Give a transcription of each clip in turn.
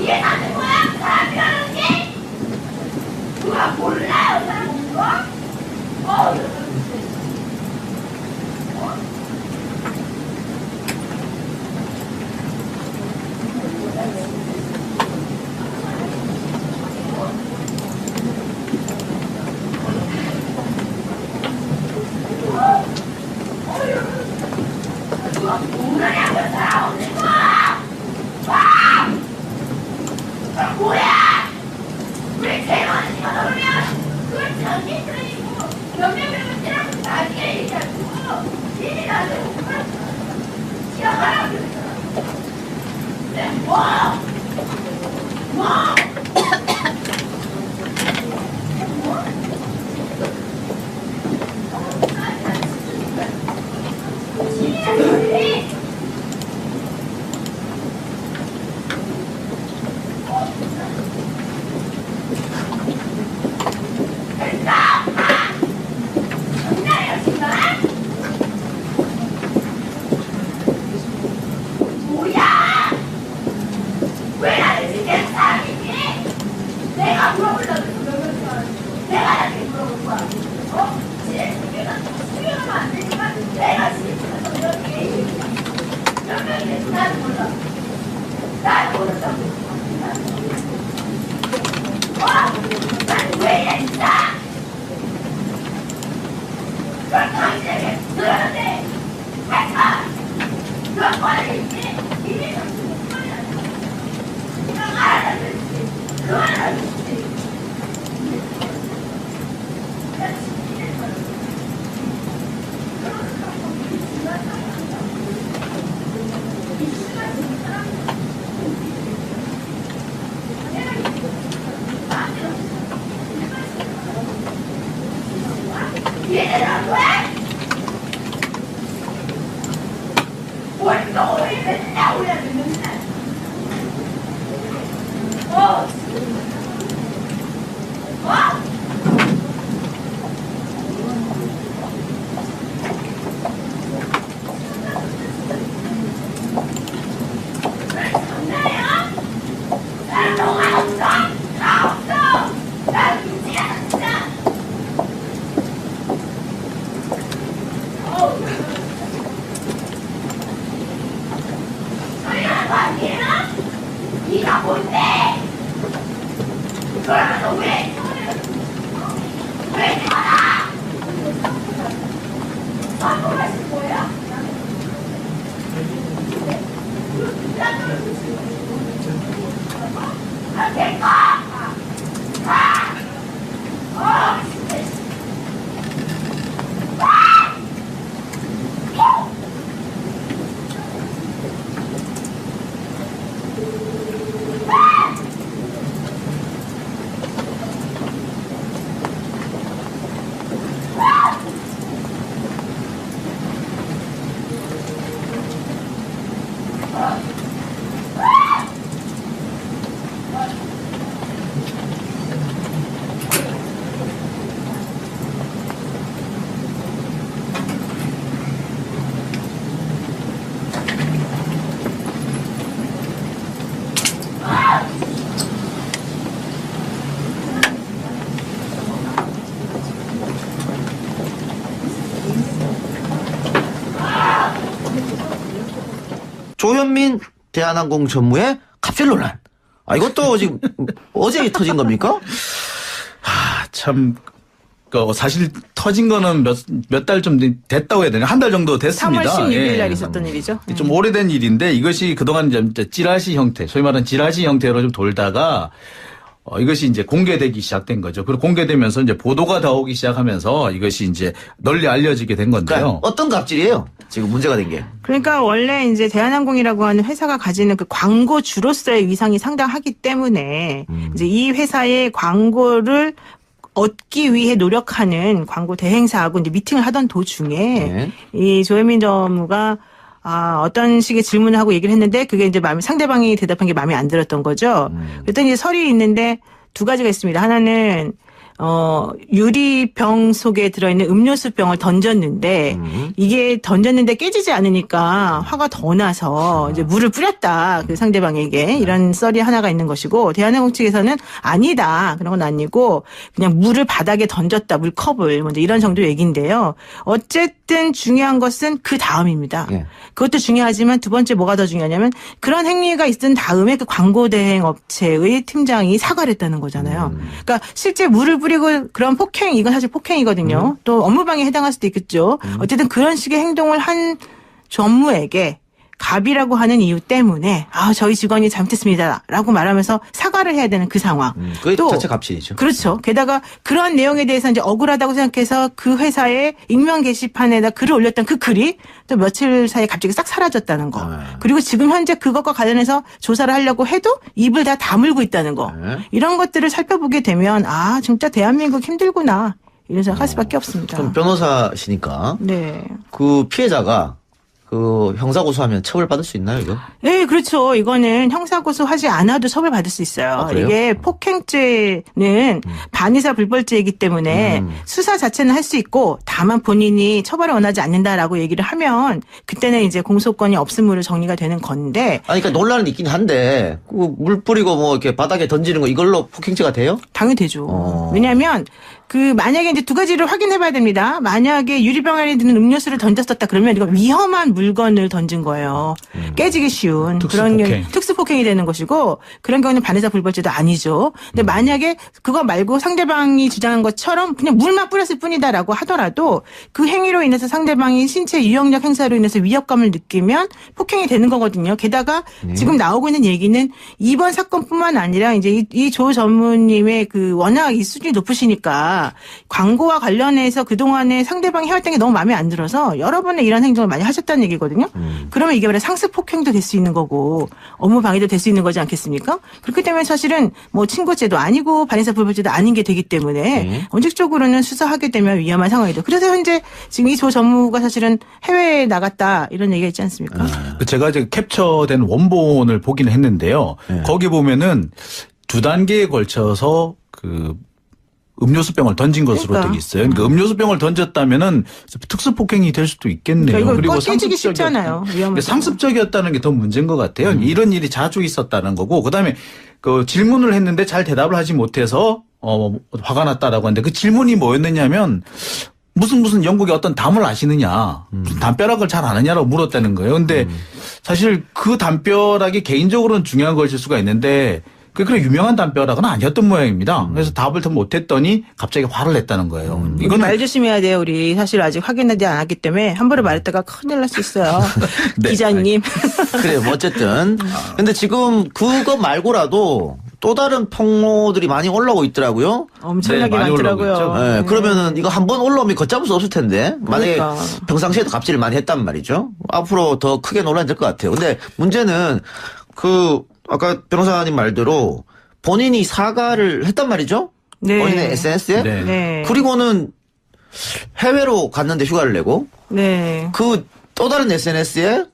이게 나는 거야? 사람이라는 게? 누가 몰라요, 사람 거? 뭐야? 우리 대만이 그러면 그걸 전기들이고 영양병을 찌라고 나중에 얘기하고 일이 나도 시작하라고 그랬잖아. 네, 뭐? 조현민 대한항공 전무의 갑질 논란. 이것도 지금 어제 터진 겁니까? 참, 사실 터진 거는 몇 달 좀 됐다고 해야 되나? 한 달 정도 됐습니다. 3월 16일 날 있었던 일이죠. 좀 오래된 일인데 이것이 그동안 이제 찌라시 형태, 소위 말하는 찌라시 형태로 좀 돌다가 이것이 이제 공개되기 시작된 거죠. 그리고 공개되면서 이제 보도가 나오기 시작하면서 이것이 이제 널리 알려지게 된 건데요. 그러니까 어떤 갑질이에요? 지금 문제가 된 게. 그러니까 원래 이제 대한항공이라고 하는 회사가 가지는 그 광고주로서의 위상이 상당하기 때문에 이제 이 회사의 광고를 얻기 위해 노력하는 광고 대행사하고 이제 미팅을 하던 도중에 이 조현민 전무가 어떤 식의 질문을 하고 얘기를 했는데 그게 이제 상대방이 대답한 게 마음에 안 들었던 거죠. 그랬더니 이제 설이 있는데 두 가지가 있습니다. 하나는 유리병 속에 들어있는 음료수 병을 던졌는데 이게 던졌는데 깨지지 않으니까 화가 더 나서 이제 물을 뿌렸다. 그 상대방에게 이런 썰이 하나가 있는 것이고 대한항공 측에서는 아니다. 그런 건 아니고 그냥 물을 바닥에 던졌다. 물컵을 먼저 이런 정도 얘기인데요. 어쨌든 중요한 것은 그 다음입니다. 예. 그것도 중요하지만 두 번째 뭐가 더 중요하냐면 그런 행위가 있은 다음에 그 광고 대행 업체의 팀장이 사과를 했다는 거잖아요. 그러니까 실제 물을 뿌리고 그런 폭행, 이건 사실 폭행이거든요. 또 업무방해에 해당할 수도 있겠죠. 어쨌든 그런 식의 행동을 한 전무에게 갑이라고 하는 이유 때문에 저희 직원이 잘못했습니다라고 말하면서 사과를 해야 되는 그 상황. 그게 또 자체 갑질이죠. 그렇죠. 게다가 그런 내용에 대해서 이제 억울하다고 생각해서 그 회사의 익명 게시판에다 글을 올렸던 그 글이 또 며칠 사이에 갑자기 싹 사라졌다는 거. 그리고 지금 현재 그것과 관련해서 조사를 하려고 해도 입을 다 다물고 있다는 거. 이런 것들을 살펴보게 되면 진짜 대한민국 힘들구나. 이런 생각할 수밖에 없습니다. 그럼 변호사시니까 네. 그 피해자가 그 형사고소하면 처벌받을 수 있나요, 이거? 네, 그렇죠. 이거는 형사고소하지 않아도 처벌받을 수 있어요. 그래요? 이게 폭행죄는 반의사 불벌죄이기 때문에 수사 자체는 할 수 있고 다만 본인이 처벌을 원하지 않는다라고 얘기를 하면 그때는 이제 공소권이 없음으로 정리가 되는 건데 그러니까 논란은 있긴 한데 그 물 뿌리고 뭐 이렇게 바닥에 던지는 거 이걸로 폭행죄가 돼요? 당연히 되죠. 왜냐하면 만약에 이제 두 가지를 확인해 봐야 됩니다. 만약에 유리병 안에 드는 음료수를 던졌었다 그러면 이건 위험한 물건을 던진 거예요. 깨지기 쉬운 그런 경우 특수폭행이 되는 것이고 그런 경우는 반의사 불벌죄도 아니죠. 근데 만약에 그거 말고 상대방이 주장한 것처럼 그냥 물만 뿌렸을 뿐이다라고 하더라도 그 행위로 인해서 상대방이 신체 유형력 행사로 인해서 위협감을 느끼면 폭행이 되는 거거든요. 게다가 지금 나오고 있는 얘기는 이번 사건뿐만 아니라 이제 이 조 전무님의 워낙 이 수준이 높으시니까 광고와 관련해서 그동안에 상대방이 해왔던 게 너무 마음에 안 들어서 여러 번의 이런 행동을 많이 하셨다는 얘기거든요. 그러면 이게 바로 상습 폭행도 될 수 있는 거고 업무 방해도 될 수 있는 거지 않겠습니까? 그렇기 때문에 사실은 뭐 친고죄도 아니고 반의사 불벌죄도 아닌 게 되기 때문에 원칙적으로는 수사하게 되면 위험한 상황이죠. 그래서 현재 지금 이 조 전무가 사실은 해외에 나갔다 이런 얘기가 있지 않습니까? 제가 이제 캡처된 원본을 보기는 했는데요. 거기 보면은 2단계에 걸쳐서 음료수병을 던진 것으로 되어 있어요. 그러니까 음료수병을 던졌다면은 특수폭행이 될 수도 있겠네요. 그러니까 그리고 깨지기 쉽잖아요. 상습적이었다는 게 더 문제인 것 같아요. 이런 일이 자주 있었다는 거고, 그다음에 질문을 했는데 잘 대답을 하지 못해서 화가 났다라고 하는데 그 질문이 뭐였느냐면 무슨 영국의 어떤 담을 아시느냐, 무슨 담벼락을 잘 아느냐라고 물었다는 거예요. 근데 사실 그 담벼락이 개인적으로는 중요한 것일 수가 있는데 그런 유명한 담벼락은 아니었던 모양입니다. 그래서 답을 더 못했더니 갑자기 화를 냈다는 거예요. 이건 말 조심해야 돼요. 우리 사실 아직 확인하지 않았기 때문에 함부로 말했다가 큰일 날 수 있어요. 네. 기자님. 그래요. 뭐 어쨌든. 근데 지금 그거 말고라도 또 다른 폭로들이 많이 올라오고 있더라고요. 엄청나게 많이 많더라고요. 올라오고 네, 그러면은 이거 한번 올라오면 걷잡을 수 없을 텐데. 만약에 그러니까. 평상시에도 갑질을 많이 했단 말이죠. 앞으로 더 크게 논란이 될 것 같아요. 근데 문제는 아까 변호사님 말대로 본인이 사과를 했단 말이죠? 네. 본인의 SNS에? 네. 네. 그리고는 해외로 갔는데 휴가를 내고 네. 또 다른 SNS에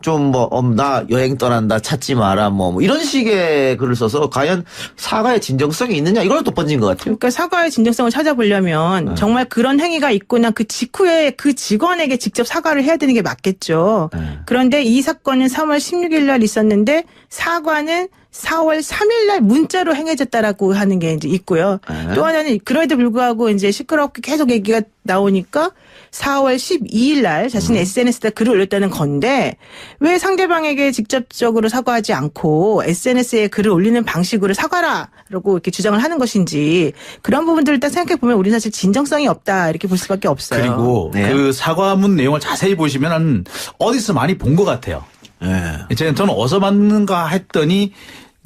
좀 나 여행 떠난다 찾지 마라 뭐 이런 식의 글을 써서 과연 사과의 진정성이 있느냐 이걸 또 번진 것 같아요. 그러니까 사과의 진정성을 찾아보려면 정말 그런 행위가 있거나 그 직후에 그 직원에게 직접 사과를 해야 되는 게 맞겠죠. 그런데 이 사건은 3월 16일 날 있었는데 사과는 4월 3일 날 문자로 행해졌다라고 하는 게 이제 있고요. 또 하나는 그럼에도 불구하고 이제 시끄럽게 계속 얘기가 나오니까 4월 12일 날 자신의 SNS에다 글을 올렸다는 건데 왜 상대방에게 직접적으로 사과하지 않고 SNS에 글을 올리는 방식으로 사과라라고 이렇게 주장을 하는 것인지 그런 부분들을 딱 생각해 보면 우리는 사실 진정성이 없다 이렇게 볼 수밖에 없어요. 그리고 네. 그 사과문 내용을 자세히 보시면 어디서 많이 본 것 같아요. 저는 어디서 봤는가 했더니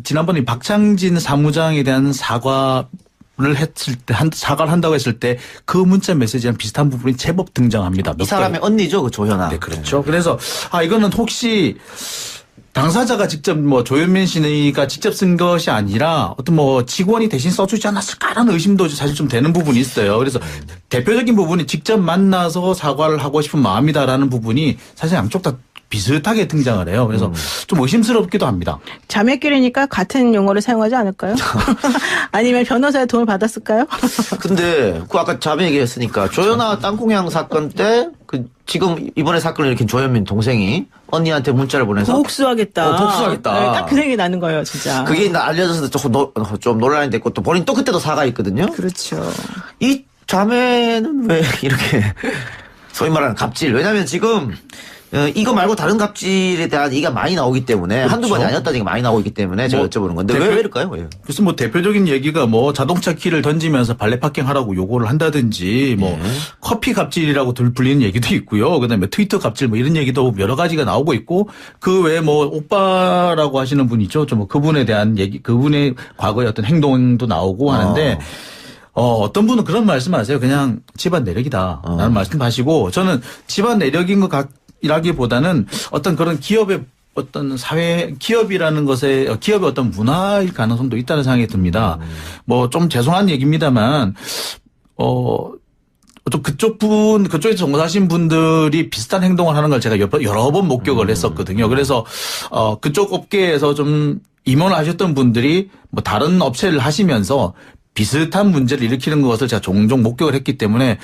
지난번에 박창진 사무장에 대한 사과를 한다고 했을 때 그 문자 메시지랑 비슷한 부분이 제법 등장합니다. 이 사람의 언니죠, 그 조현아. 네, 그렇죠. 그래서 이거는 혹시 당사자가 직접 조현민 씨가 직접 쓴 것이 아니라 어떤 직원이 대신 써주지 않았을까라는 의심도 사실 좀 되는 부분이 있어요. 그래서 대표적인 부분이 직접 만나서 사과를 하고 싶은 마음이다라는 부분이 사실 양쪽 다 비슷하게 등장을 해요. 그래서 좀 의심스럽기도 합니다. 자매끼리니까 같은 용어를 사용하지 않을까요? 아니면 변호사의 도움을 받았을까요? 근데 그 아까 자매 얘기했으니까 조현아 땅콩향 사건 때 그 지금 이번에 사건을 일으킨 조현민 동생이 언니한테 문자를 보내서 복수하겠다. 복수하겠다. 네, 딱 그 생각이 나는 거예요, 진짜. 그게 알려져서 좀 논란이 됐고 또 본인 또 그때도 사과했거든요. 그렇죠. 이 자매는 왜 이렇게 소위 말하는 갑질? 왜냐하면 지금 이거 말고 다른 갑질에 대한 얘기가 많이 나오기 때문에 한두 번이 아니었다는 얘기가 많이 나오고 있기 때문에 제가 여쭤보는 건데 왜 이럴까요? 왜? 그래서 뭐 대표적인 얘기가 뭐 자동차 키를 던지면서 발레 파킹하라고 요구를 한다든지 뭐 커피 갑질이라고 불리는 얘기도 있고요. 그다음에 트위터 갑질 뭐 이런 얘기도 여러 가지가 나오고 있고 그 외에 뭐 오빠라고 하시는 분 있죠. 좀 뭐 그분에 대한 얘기, 그분의 과거의 어떤 행동도 나오고 하는데 어떤 분은 그런 말씀하세요. 그냥 집안 내력이다. 라는 말씀하시고 저는 집안 내력인 것 이라기보다는 어떤 그런 기업의 어떤 기업이라는 것에 기업의 어떤 문화일 가능성도 있다는 생각이 듭니다. 뭐 좀 죄송한 얘기입니다만, 좀 그쪽에서 종사하신 분들이 비슷한 행동을 하는 걸 제가 여러 번 목격을 했었거든요. 그래서, 그쪽 업계에서 좀 임원을 하셨던 분들이 뭐 다른 업체를 하시면서 비슷한 문제를 일으키는 것을 제가 종종 목격을 했기 때문에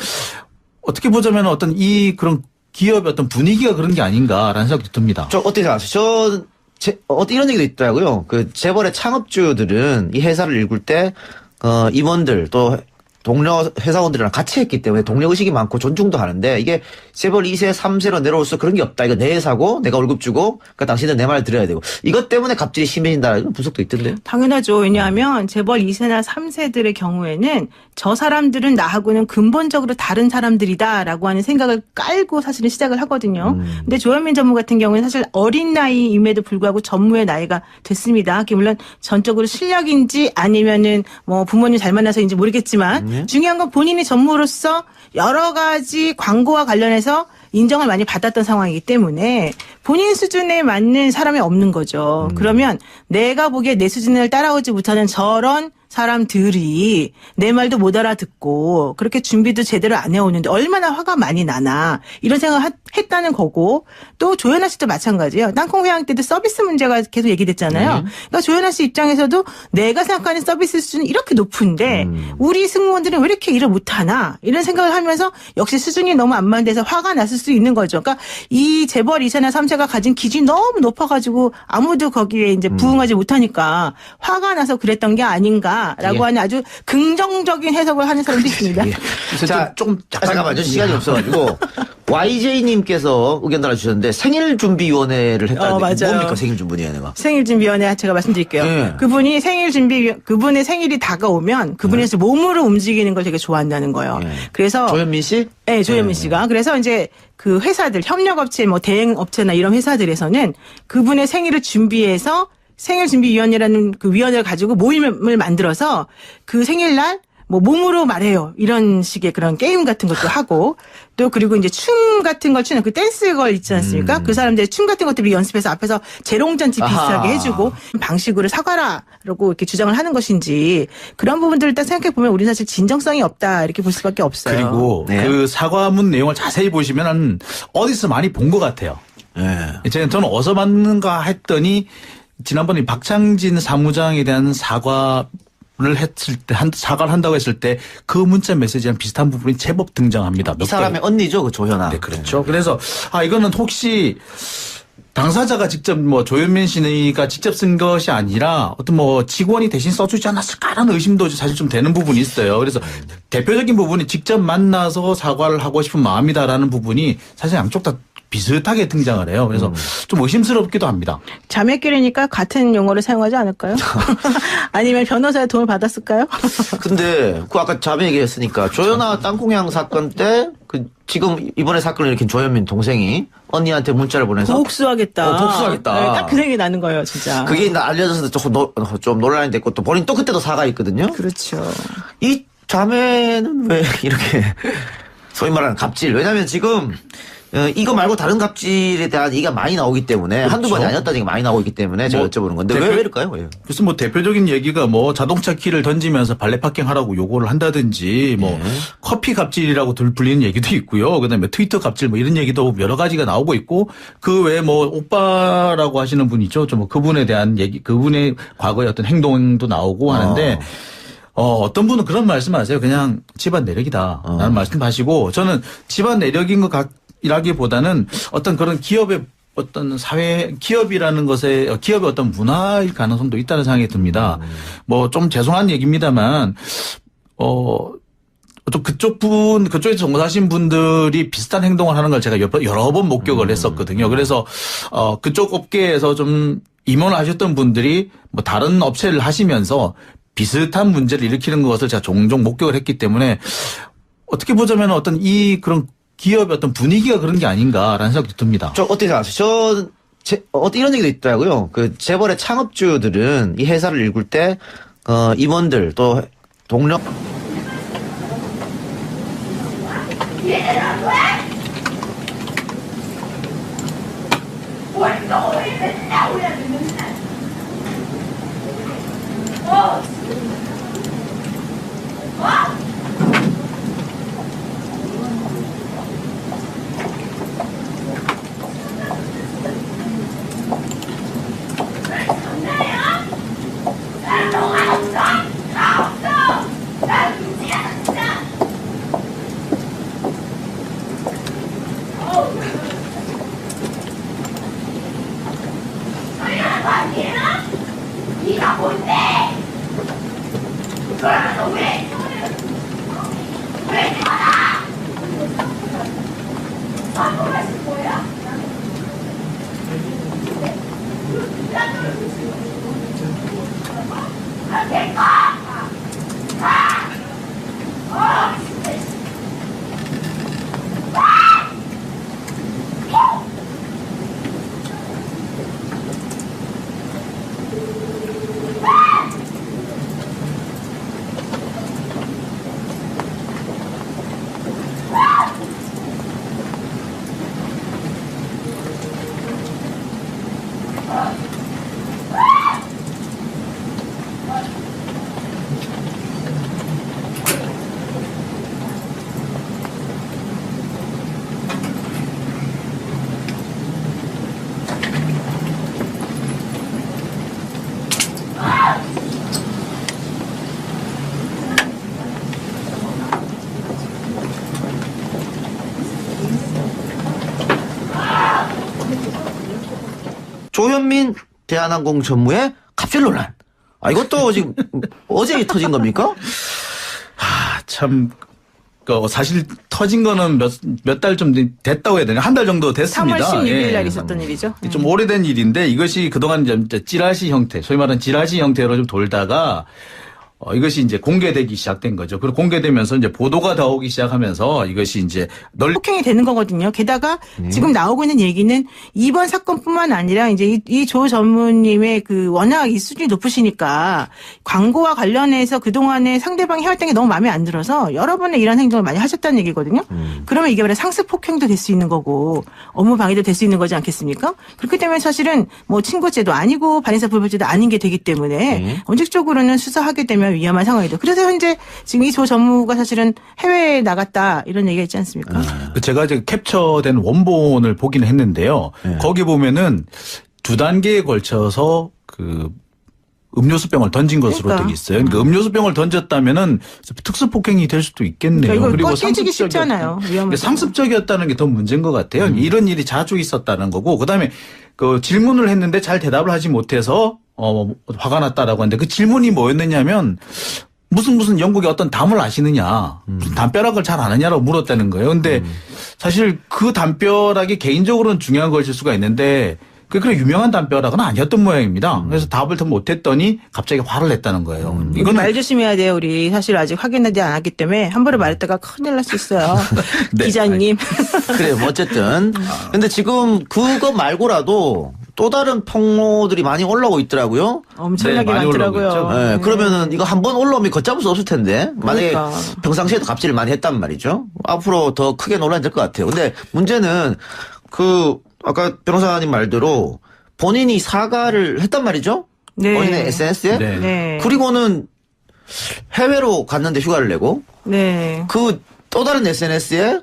어떻게 보자면 어떤 그런 기업의 어떤 분위기가 그런 게 아닌가라는 생각도 듭니다. 저 어떻게 생각하세요? 이런 얘기도 있더라고요. 그 재벌의 창업주들은 이 회사를 일굴 때 임원들 또 동료 회사원들이랑 같이 했기 때문에 동료 의식이 많고 존중도 하는데 이게 재벌 2세, 3세로 내려올수록 그런 게 없다. 이거 내 회사고 내가 월급 주고 그러니까 당신은 내 말을 들어야 되고 이것 때문에 갑질이 심해진다. 이런 분석도 있던데요. 당연하죠. 왜냐하면 재벌 2세나 3세들의 경우에는 저 사람들은 나하고는 근본적으로 다른 사람들이다라고 하는 생각을 깔고 사실은 시작을 하거든요. 근데 조현민 전무 같은 경우는 사실 어린 나이임에도 불구하고 전무의 나이가 됐습니다. 물론 전적으로 실력인지 아니면은 뭐 부모님 잘 만나서인지 모르겠지만 중요한 건 본인이 전무로서 여러 가지 광고와 관련해서 인정을 많이 받았던 상황이기 때문에 본인 수준에 맞는 사람이 없는 거죠. 그러면 내가 보기에 내 수준을 따라오지 못하는 저런 사람들이 내 말도 못 알아듣고 그렇게 준비도 제대로 안 해오는데 얼마나 화가 많이 나나 이런 생각을 했다는 거고 또 조현아 씨도 마찬가지예요. 땅콩 회항 때도 서비스 문제가 계속 얘기됐잖아요. 그러니까 조현아 씨 입장에서도 내가 생각하는 서비스 수준이 이렇게 높은데 우리 승무원들은 왜 이렇게 일을 못하나 이런 생각을 하면서 역시 수준이 너무 안 맞는데서 화가 났을 수 있는 거죠. 그러니까 이 재벌 2세나 3세가 가진 기준이 너무 높아가지고 아무도 거기에 이제 부응하지 못하니까 화가 나서 그랬던 게 아닌가라고 하는 아주 긍정적인 해석을 하는 사람도 있습니다. 자, 잠깐만요. 시간이 없어가지고 YJ님께서 의견 달아주셨는데 생일준비위원회를 했다는데 맞아요. 뭡니까 생일준비위원회가? 생일준비위원회 제가 말씀드릴게요. 네. 그분이 그분의 생일이 다가오면 그분이 몸으로 움직이는 걸 되게 좋아한다는 거예요. 네. 그래서 조현민 씨? 네, 조현민 씨가. 그래서 이제 그 회사들, 협력업체, 뭐 대행업체나 이런 회사들에서는 그분의 생일을 준비해서 생일준비위원회라는 그 위원회를 가지고 모임을 만들어서 그 생일날 뭐 몸으로 말해요. 이런 식의 그런 게임 같은 것도 하고 또 그리고 이제 춤 같은 걸 추는 그 댄스걸 있지 않습니까? 그 사람들 춤 같은 것들을 연습해서 앞에서 재롱잔치 비슷하게 해주고 방식으로 사과라고 이렇게 주장을 하는 것인지 그런 부분들을 딱 생각해 보면 우리 사실 진정성이 없다 이렇게 볼 수밖에 없어요. 그리고 네. 그 사과문 내용을 자세히 보시면 어디서 많이 본 것 같아요. 네. 저는 어디서 봤는가 했더니 지난번에 박창진 사무장에 대한 사과를 한다고 했을 때 그 문자 메시지랑 비슷한 부분이 제법 등장합니다. 이 사람의 언니죠, 그 조현아. 네, 그렇죠. 그래서 이거는 혹시 당사자가 직접 뭐 조현민 씨가 직접 쓴 것이 아니라 어떤 뭐 직원이 대신 써주지 않았을까라는 의심도 사실 좀 되는 부분이 있어요. 그래서 대표적인 부분이 직접 만나서 사과를 하고 싶은 마음이다라는 부분이 사실 양쪽 다 비슷하게 등장을 해요. 그래서 좀 의심스럽기도 합니다. 자매끼리니까 같은 용어를 사용하지 않을까요? 아니면 변호사의 도움을 받았을까요? 근데 그 아까 자매 얘기했으니까 조현아 땅콩향 사건 때 그 지금 이번에 사건을 일으킨 조현민 동생이 언니한테 문자를 보내서 복수하겠다. 복수하겠다. 네, 딱 그 생각이 나는 거예요, 진짜. 그게 알려져서 좀 논란이 됐고 또 본인 또 그때도 사과했거든요. 그렇죠. 이 자매는 왜 이렇게 소위 말하는 갑질? 왜냐하면 지금 이거 말고 다른 갑질에 대한 얘기가 많이 나오기 때문에 한두 번이 아니었다는 얘기가 많이 나오고 있기 때문에 제가 여쭤보는 건데 왜 이럴까요? 왜? 그래서 뭐 대표적인 얘기가 뭐 자동차 키를 던지면서 발레 파킹 하라고 요구를 한다든지 뭐 커피 갑질이라고 불리는 얘기도 있고요. 그다음에 트위터 갑질 뭐 이런 얘기도 여러 가지가 나오고 있고 그 외에 뭐 오빠라고 하시는 분 있죠. 좀 뭐 그분에 대한 얘기, 그분의 과거의 어떤 행동도 나오고 하는데 어떤 분은 그런 말씀하세요. 그냥 집안 내력이다 라는 말씀하시고 저는 집안 내력인 것 같기보다는 어떤 그런 기업의 어떤 기업이라는 것에, 기업의 어떤 문화일 가능성도 있다는 생각이 듭니다. 뭐 좀 죄송한 얘기입니다만, 또 그쪽에서 종사하신 분들이 비슷한 행동을 하는 걸 제가 여러 번 목격을 했었거든요. 그래서, 그쪽 업계에서 좀 임원을 하셨던 분들이 뭐 다른 업체를 하시면서 비슷한 문제를 일으키는 것을 제가 종종 목격을 했기 때문에 어떻게 보자면 어떤 그런 기업의 어떤 분위기가 그런 게 아닌가라는 생각도 듭니다. 어떻게 생각하세요? 이런 얘기도 있더라고요. 그 재벌의 창업주들은 이 회사를 일굴 때, 임원들 또 동료. 네가 뭔데? 그러면서 왜 가라? 성공하실 거야? 안 될까? 조현민 대한항공 전무의 갑질 논란. 이것도 지금 어제 터진 겁니까? 참, 사실 터진 거는 몇 달 좀 됐다고 해야 되나? 한 달 정도 됐습니다. 3월 16일 날 있었던 일이죠. 좀 오래된 일인데 이것이 그동안 좀 찌라시 형태, 소위 말하는 찌라시 형태로 좀 돌다가 이것이 이제 공개되기 시작된 거죠. 그리고 공개되면서 이제 보도가 나오기 시작하면서 이것이 이제 폭행이 되는 거거든요. 게다가 지금 나오고 있는 얘기는 이번 사건뿐만 아니라 이제 이 조 전무님의 워낙 이 수준이 높으시니까 광고와 관련해서 그동안에 상대방이 해왔던 게 너무 마음에 안 들어서 여러 번의 이런 행동을 많이 하셨다는 얘기거든요. 그러면 이게 바로 상습 폭행도 될 수 있는 거고 업무 방해도 될 수 있는 거지 않겠습니까? 그렇기 때문에 사실은 뭐 친고죄도 아니고 반의사 불벌죄도 아닌 게 되기 때문에 원칙적으로는 수사하게 되면 위험한 상황이죠. 그래서 현재 지금 이 조 전무가 사실은 해외에 나갔다 이런 얘기가 있지 않습니까? 제가 이제 캡처된 원본을 보긴 했는데요. 거기 보면은 2단계에 걸쳐서 음료수병을 던진 것으로 되어 있어요. 그러니까 음료수병을 던졌다면은 특수폭행이 될 수도 있겠네요. 그러니까 이거 깨지기 쉽잖아요. 상습적이었다는 게 더 문제인 것 같아요. 이런 일이 자주 있었다는 거고, 그다음에 질문을 했는데 잘 대답을 하지 못해서 화가 났다라고 하는데 그 질문이 뭐였느냐면 무슨 영국의 어떤 담을 아시느냐, 무슨 담벼락을 잘 아느냐라고 물었다는 거예요. 근데 사실 그 담벼락이 개인적으로는 중요한 것일 수가 있는데 그래 유명한 담벼락은 아니었던 모양입니다. 그래서 답을 더 못했더니 갑자기 화를 냈다는 거예요. 이건 말 조심해야 돼요. 우리 사실 아직 확인하지 않았기 때문에 함부로 말했다가 큰일 날 수 있어요. 네, 기자님. 그래요. 뭐 어쨌든 근데 지금 그거 말고라도 또 다른 폭로들이 많이 올라오고 있더라고요. 엄청나게 네, 많이 올라오고 많더라고요. 있죠. 네, 그러면은 이거 한 번 올라오면 걷잡을 수 없을 텐데 만약에 그러니까. 평상시에도 갑질을 많이 했단 말이죠. 앞으로 더 크게 논란이 될 것 같아요. 근데 문제는 그 아까 변호사님 말대로 본인이 사과를 했단 말이죠. 네. 본인의 SNS에. 네. 네. 그리고는 해외로 갔는데 휴가를 내고 네. 그 또 다른 SNS에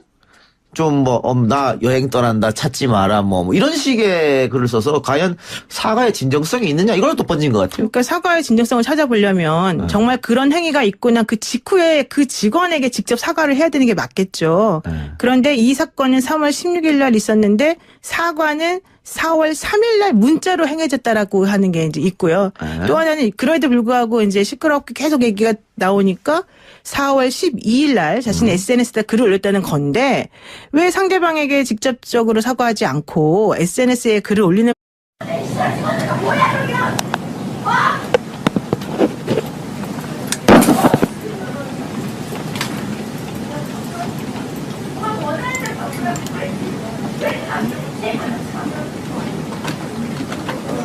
좀 나 여행 떠난다 찾지 마라 뭐 이런 식의 글을 써서 과연 사과의 진정성이 있느냐 이걸 또 번진 것 같아요. 그러니까 사과의 진정성을 찾아보려면 정말 그런 행위가 있거나 그 직후에 그 직원에게 직접 사과를 해야 되는 게 맞겠죠. 네. 그런데 이 사건은 3월 16일 날 있었는데 사과는 4월 3일 날 문자로 행해졌다라고 하는 게 이제 있고요. 네. 또 하나는 그럼에도 불구하고 이제 시끄럽게 계속 얘기가 나오니까 4월 12일 날 자신의 SNS에다 글을 올렸다는 건데 왜 상대방에게 직접적으로 사과하지 않고 SNS에 글을 올리는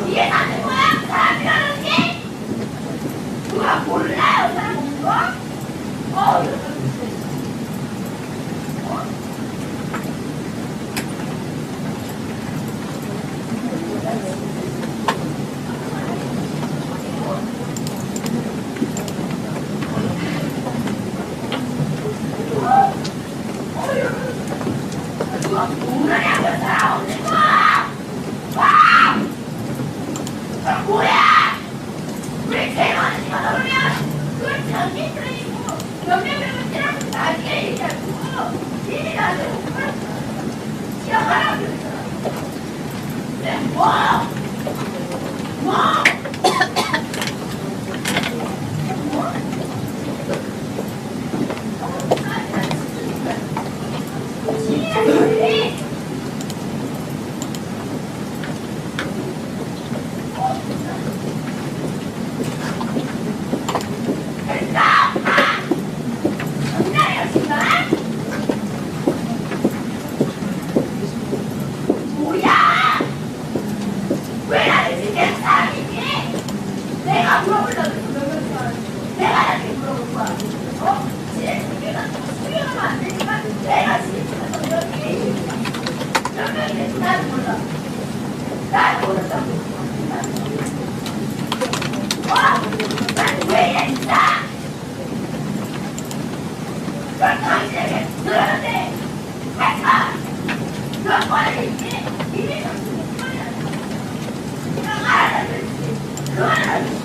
이게 나는 거야? 사람이라는 게? 누가 몰라요, 사람 거? 뭐야? 우리 대만은 이거 넣으면 그걸 전기 쓰레기고 명령을 지라고 나중에 얘기하고 이미 나한테 시작하라고 그랬잖아. 네, 뭐? 뭐야? 왜 나를 지금 사람이니? 내가 물어보려고 내가 나한테 물어볼 거야. 수용하면 안 되지만 내가 지금 몇 명이 나는 몰라. 나는 모른다고. 난왜 이래 진짜? 넌 당신에게 들었는데 하지마. 넌 뭐하는 있지? 이미 넌 알아듣지. 그만하지.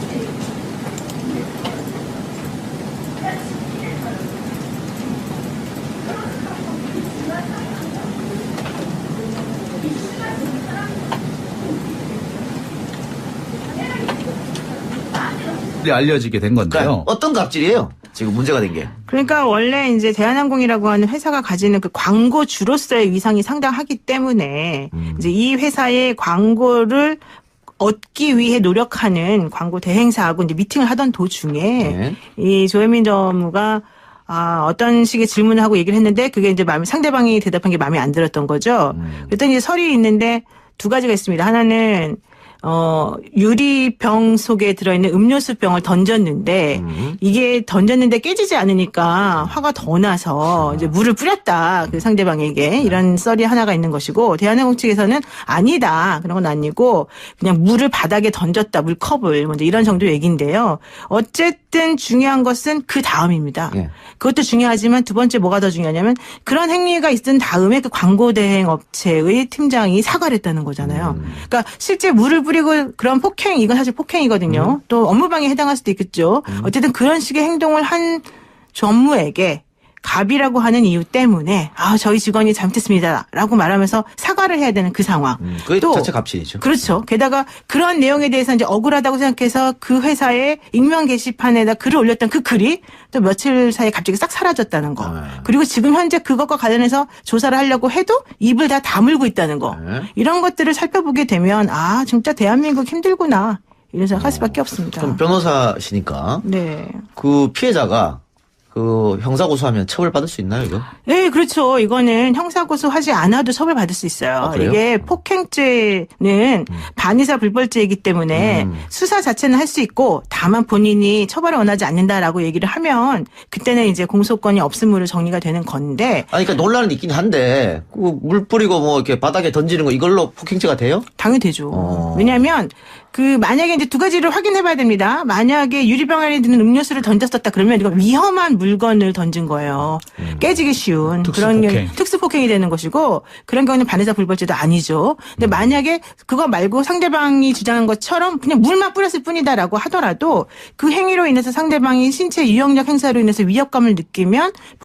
알려지게 된 그러니까 건데요. 어떤 갑질이에요? 지금 문제가 된 게. 그러니까 원래 이제 대한항공이라고 하는 회사가 가지는 그 광고주로서의 위상이 상당하기 때문에 이제 이 회사의 광고를 얻기 위해 노력하는 광고 대행사하고 이제 미팅을 하던 도중에 네. 이 조혜민 전무가 어떤 식의 질문을 하고 얘기를 했는데 그게 이제 상대방이 대답한 게 마음에 안 들었던 거죠. 그랬더니 이제 설이 있는데 두 가지가 있습니다. 하나는 유리병 속에 들어있는 음료수 병을 던졌는데 이게 던졌는데 깨지지 않으니까 화가 더 나서 이제 물을 뿌렸다. 그 상대방에게 이런 썰이 하나가 있는 것이고 대한항공 측에서는 아니다. 그런 건 아니고 그냥 물을 바닥에 던졌다. 물컵을 먼저 이런 정도 얘기인데요. 어쨌든 중요한 것은 그 다음입니다. 예. 그것도 중요하지만 두 번째 뭐가 더 중요하냐면 그런 행위가 있은 다음에 그 광고 대행 업체의 팀장이 사과를 했다는 거잖아요. 그러니까 실제 물을 뿌리고 그런 폭행, 이건 사실 폭행이거든요. 또 업무방해에 해당할 수도 있겠죠. 어쨌든 그런 식의 행동을 한 전무에게 갑이라고 하는 이유 때문에 저희 직원이 잘못했습니다라고 말하면서 사과를 해야 되는 그 상황. 그게 또 자체 갑질이죠. 그렇죠. 게다가 그런 내용에 대해서 이제 억울하다고 생각해서 그 회사의 익명 게시판에다 글을 올렸던 그 글이 또 며칠 사이에 갑자기 싹 사라졌다는 거. 그리고 지금 현재 그것과 관련해서 조사를 하려고 해도 입을 다 다물고 있다는 거. 이런 것들을 살펴보게 되면 진짜 대한민국 힘들구나. 이런 생각할 수밖에 없습니다. 좀 변호사시니까 네. 그 피해자가 그 형사고소하면 처벌받을 수 있나요, 이거? 네, 그렇죠. 이거는 형사고소하지 않아도 처벌받을 수 있어요. 아, 그래요? 이게 폭행죄는 반의사 불벌죄이기 때문에 수사 자체는 할 수 있고 다만 본인이 처벌을 원하지 않는다라고 얘기를 하면 그때는 이제 공소권이 없음으로 정리가 되는 건데 아니, 그러니까 논란은 있긴 한데, 그 물 뿌리고 뭐 이렇게 바닥에 던지는 거 이걸로 폭행죄가 돼요? 당연히 되죠. 왜냐하면 만약에 이제 두 가지를 확인해 봐야 됩니다. 만약에 유리병 안에 드는 음료수를 던졌었다 그러면 이건 위험한 물건을 던진 거예요. 깨지기 쉬운 그런 특수폭행. 특수폭행이 되는 것이고 그런 경우는 반의사 불벌죄도 아니죠. 근데 만약에 그거 말고 상대방이 주장한 것처럼 그냥 물만 뿌렸을 뿐이다라고 하더라도 그 행위로 인해서 상대방이 신체 유형력 행사로 인해서 위협감을 느끼면